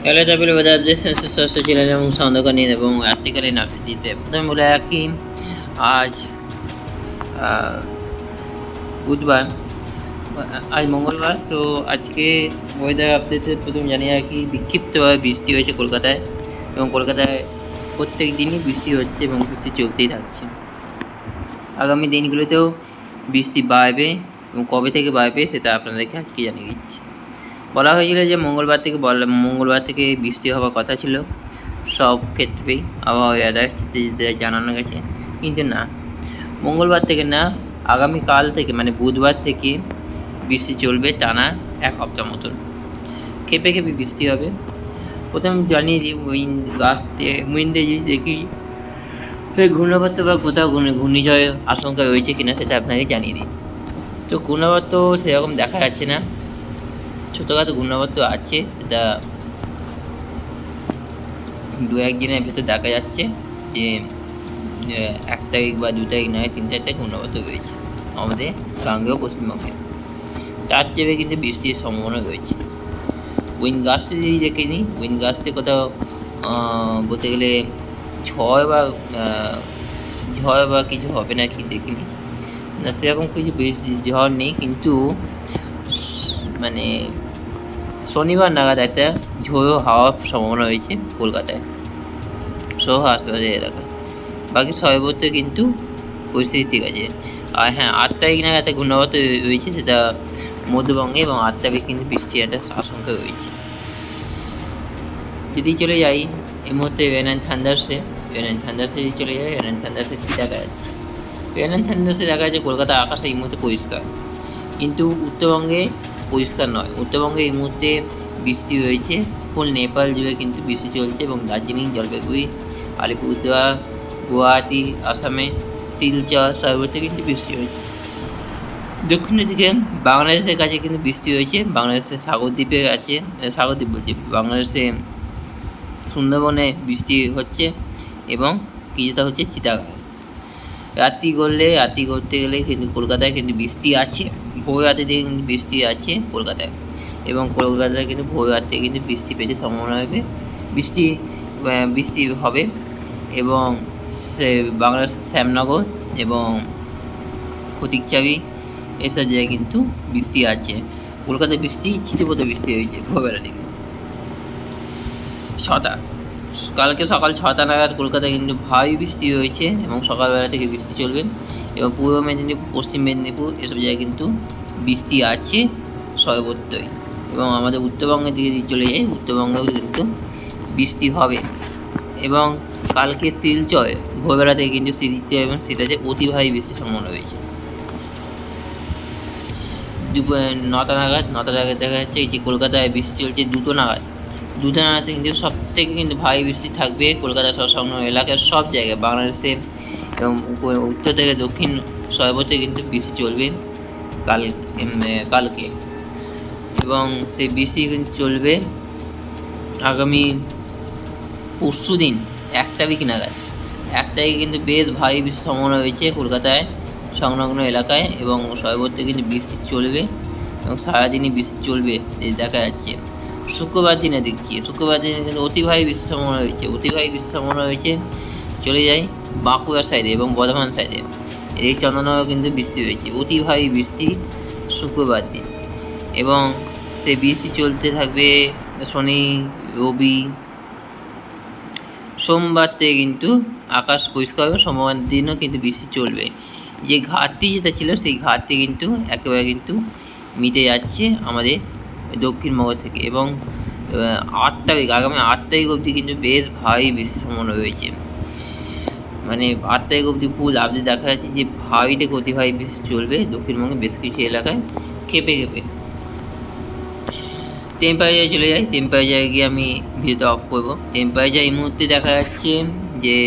Hello everyone, this is Sister Chilan এবং সন্দেহকা নিয়ে এবং আর্টিকেলে নাম দিতে প্রথমে বলে রাখি আজ বুধবার আজ মঙ্গলবার। সো আজকে ওয়েদার আপডেটে প্রথমে জানিয়ে রাখি বিক্ষিপ্তভাবে বৃষ্টি হয়েছে কলকাতায় এবং কলকাতায় প্রত্যেক দিনই বৃষ্টি হচ্ছে এবং বৃষ্টি চলতেই থাকছে। আগামী দিনগুলোতেও বৃষ্টি বাড়বে এবং কবে থেকে বাড়বে সেটা আপনাদেরকে আজকে জানিয়ে দিচ্ছি। বলা হয়েছিল যে মঙ্গলবার থেকে বৃষ্টি হওয়ার কথা ছিল সব ক্ষেত্রেই, আবহাওয়া স্থিতিতে জানানো গেছে, কিন্তু না, মঙ্গলবার থেকে না, আগামীকাল থেকে মানে বুধবার থেকে বৃষ্টি চলবে টানা এক সপ্তাহ মতন। খেপে খেপে বৃষ্টি হবে। প্রথম জানিয়ে দিই উইন্ডে যদি দেখি ঘূর্ণাবর্ত বা কোথাও ঘূর্ণিঝড়ের আশঙ্কা রয়েছে কিনা সেটা আপনাকে জানিয়ে দিই। তো ঘূর্ণাবর্ত সেরকম দেখা যাচ্ছে না, ছোটোখাটো ঘূর্ণাবর্ত আছে, সেটা দু একদিনের ভেতর দেখা যাচ্ছে যে 1 তারিখ বা 2 তারিখ নয় 3 তারিখে ঘূর্ণাবর্ত রয়েছে আমাদের গাঙ্গেয় পশ্চিমবঙ্গে। তার চেয়ে কিন্তু বৃষ্টির সম্ভাবনা রয়েছে। উইন্ডগাস্টে যদি দেখে নিই, উইন্ডগাস্টে কোথাও বলতে গেলে ঝড় বা কিছু হবে না কি দেখিনি না, সেরকম কিছু বেশি ঝড় নেই, কিন্তু মানে শনিবার নাগাদ একটা ঝোড়ো হাওয়ার সম্ভাবনা রয়েছে কলকাতায় সহ আশেপাশের এলাকায়। বাকি সর্বত্র কিন্তু পরিস্থিতি ঠিক আছে। আর হ্যাঁ, 8 তারিখ নাগাদ একটা ঘূর্ণাবর্ত রয়েছে, সেটা মধ্যবঙ্গে, এবং 8 তারিখ কিন্তু বৃষ্টির একটা আশঙ্কা রয়েছে। যদি চলে যাই এই মুহূর্তে রেন অ্যান্ড থান্ডার্সে যদি চলে যাই, রেন অ্যান্ড থান্ডার্সে কী দেখা যাচ্ছে? রেন অ্যান্ড থান্ডার্সে দেখা যাচ্ছে কলকাতার আকাশ এই মুহূর্তে পরিষ্কার, কিন্তু উত্তরবঙ্গে পরিষ্কার নয়। উত্তরবঙ্গে এই মুহূর্তে বৃষ্টি হয়েছে, ফুল নেপাল জুড়ে কিন্তু বৃষ্টি চলছে, এবং দার্জিলিং, জলপাইগুড়ি, আলিপুরদুয়ার, গুয়াহাটি, আসামে, শিলচর সর্বত্র কিন্তু বৃষ্টি হয়েছে। দক্ষিণের দিকে বাংলাদেশের কাছে কিন্তু বৃষ্টি হয়েছে, বাংলাদেশের সাগরদ্বীপের কাছে, সাগরদ্বীপ বলছি, বাংলাদেশে সুন্দরবনে বৃষ্টি হচ্ছে এবং কিছুটা হচ্ছে চিটাগাঁয়ে। রাত্রি করতে গেলে কিন্তু কলকাতায় কিন্তু বৃষ্টি আছে, ভোর রাতে থেকে কিন্তু বৃষ্টি আছে কলকাতায়, এবং কলকাতায় কিন্তু ভোর রাত থেকে কিন্তু বৃষ্টি পেতে সম্ভাবনা হবে, বৃষ্টি হবে। এবং সে বাংলাদেশের শ্যামনগর এবং ফটিকচাবি এসব জায়গায় কিন্তু বৃষ্টি আছে। কলকাতায় ছিটেফোঁটা বৃষ্টি হয়েছে ভোরবেলা থেকে। কালকে সকাল 6টা নাগাদ কলকাতায় কিন্তু ভারী বৃষ্টি হয়েছে এবং সকালবেলা থেকে বৃষ্টি চলবে, এবং পূর্ব মেদিনীপুর, পশ্চিম মেদিনীপুর এসব জায়গায় কিন্তু বৃষ্টি আছে সর্বত্রই। এবং আমাদের উত্তরবঙ্গের দিকে চলে যায়, উত্তরবঙ্গেও কিন্তু বৃষ্টি হবে। এবং কালকে শিলচরে ভোরবেলা থেকে কিন্তু শিলচর এবং শিলাতে অতি ভারী বৃষ্টির সম্ভাবনা রয়েছে। দুপুর 9টা নাগাদ দেখা যাচ্ছে এই যে কলকাতায় বৃষ্টি চলছে 2টো নাগাদ কিন্তু সব থেকে কিন্তু ভারী বৃষ্টি থাকবে কলকাতা সংলগ্ন এলাকার সব জায়গায়, বাংলাদেশে এবং উত্তর থেকে দক্ষিণ সর্বত্র কিন্তু বৃষ্টি চলবে কালকে। এবং সেই বৃষ্টি কিন্তু চলবে আগামী পরশু দিন 1 তারিখ নাগাদ। 1 তারিখে কিন্তু বেশ ভারী বৃষ্টির সম্ভাবনা রয়েছে কলকাতায় সংলগ্ন এলাকায়, এবং সর্বত্র কিন্তু বৃষ্টি চলবে এবং সারাদিনই বৃষ্টি চলবে দেখা যাচ্ছে। শুক্রবার দিনে কিন্তু অতি ভারী বৃষ্টির সম্ভাবনা রয়েছে। চলে যায় বাঁকুড়া সাইডে এবং বর্ধমান সাইডে, এই চন্দননগরে কিন্তু বৃষ্টি হয়েছে, অতি ভারী বৃষ্টি শুক্রবার দিন। এবং সেই বৃষ্টি চলতে থাকবে শনি, রবি, সোমবার থেকে কিন্তু আকাশ পরিষ্কার হবে, সোমবার দিনও কিন্তু বৃষ্টি চলবে। যে ঘাটতি যেটা ছিল সেই ঘাটতি কিন্তু একেবারে কিন্তু মিটে যাচ্ছে আমাদের দক্ষিণবঙ্গ থেকে। এবং 8 তারিখ, আগামী 8 তারিখ অবধি কিন্তু বেশ ভারী বৃষ্টির সম্ভাবনা রয়েছে। মানে 8 তারিখ অবধি ফুল আপডেট দেখা যাচ্ছে যে ভারী থেকে অতি ভারী বৃষ্টি চলবে দক্ষিণবঙ্গে বেশ কিছু এলাকায় খেপে। টেম্পারেচার চলে যায়, টেম্পারেচারে গিয়ে আমি ভিডিওটা অফ করবো। টেম্পারেচার এই মুহূর্তে দেখা যাচ্ছে যে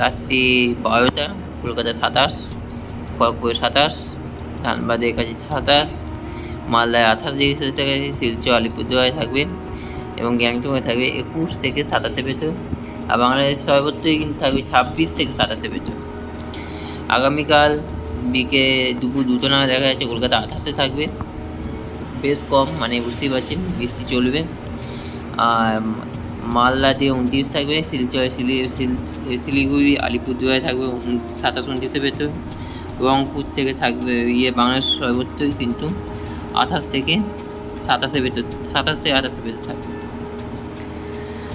রাত্রি 12টা কলকাতা 27, খড়গপুরে 27, ধানবাদের কাছে 27, মালদায় 28 ডিগ্রি সেলসিয়াস থাকে, শিলচর, আলিপুরদুয়ারে থাকবে এবং গ্যাংটকে থাকবে 21 থেকে 27 ভেতর। আর বাংলাদেশ সর্বত্রই কিন্তু থাকবে 26 থেকে 27 ভেতর। আগামীকাল দুপুর 2টো নাগাদ দেখা যাচ্ছে কলকাতা 28-এ থাকবে, বেশ কম, মানে বুঝতেই পারছেন বৃষ্টি চলবে। আর মালদাতে 29 থাকবে, শিলচর শিলিগুড়ি আলিপুরদুয়ারে থাকবে 27-29 ভেতর, রংপুর থেকে থাকবে বাংলাদেশ সর্বত্রই কিন্তু 28 থেকে 27 ভেতর, 27 থেকে 28 ভেতর থাকবে।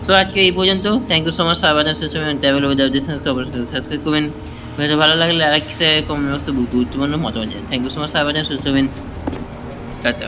সো আজকে এই পর্যন্ত। Thank you so much. সাবধান সুস্থ ট্রাভেল উইথ সাবস্ক্রাইব করবেন। ভিডিও ভালো লাগলে লাইক শেয়ার কমেন্ট বক্সে গুরুত্বপূর্ণ মতামত জানান। Thank you so much. সাবধান সুস্থ টাটা।